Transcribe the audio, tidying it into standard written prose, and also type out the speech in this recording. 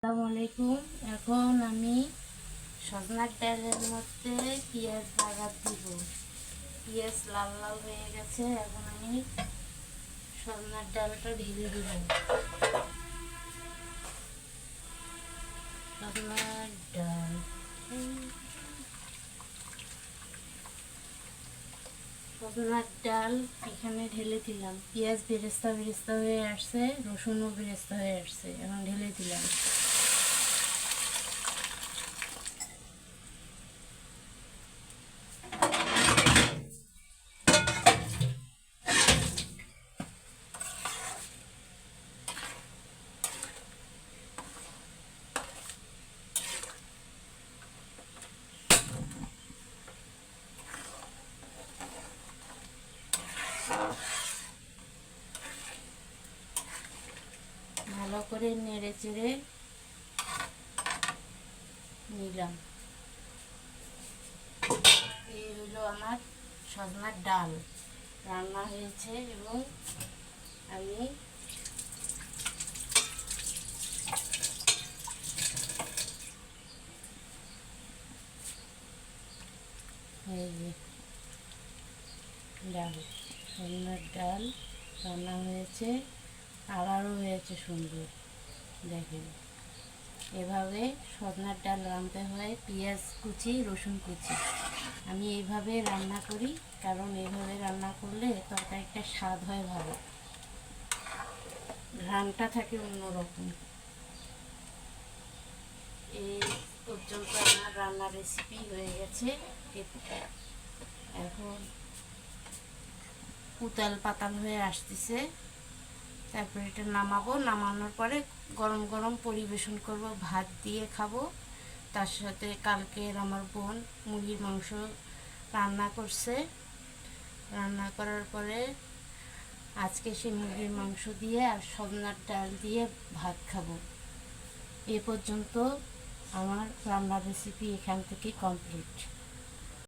আসসালামু আলাইকুম। এখন আমি সজনার ডালের মধ্যে পেঁয়াজ বাগার দিব। পেঁয়াজ লাল লাল হয়ে গেছে। এখন আমি সজনার ডালটা ঢেলে দিব। সজনার ডাল সজনার ডাল এখানে ঢেলে দিলাম। পেঁয়াজ বেরেস্তা বেরেস্তা হয়ে আসছে, রসুনও বেরেস্তা হয়ে আসছে। এখন ঢেলে দিলাম। ভালো করে নেড়ে চেড়ে নিলাম। এই হলো আমার সজনার ডাল রান্না হয়েছে এবং আমি এই যে ডাল সজনার ডাল রান্না হয়েছে, কালারও হয়েছে সুন্দর। দেখেন, এভাবে সজনার ডাল রাঁধতে হয় পেঁয়াজ কুচি রসুন কুচি। আমি এইভাবে রান্না করি, কারণ এইভাবে রান্না করলে তরকারিটা স্বাদ হয় ভালো, ঘ্রাণটা থাকে অন্যরকম। এই পর্যন্ত আমার রান্নার রেসিপি হয়ে গেছে। এখন উতাল পাতাল হয়ে আসতেছে। তারপরে এটা নামাবো। নামানোর পরে গরম গরম পরিবেশন করব, ভাত দিয়ে খাবো। তার সাথে কালকের আমার বোন মুরগির মাংস রান্না করছে। রান্না করার পরে আজকে সেই মুরগির মাংস দিয়ে আর সজনার ডাল দিয়ে ভাত খাবো। এ পর্যন্ত আমার রান্নার রেসিপি এখান থেকে কমপ্লিট।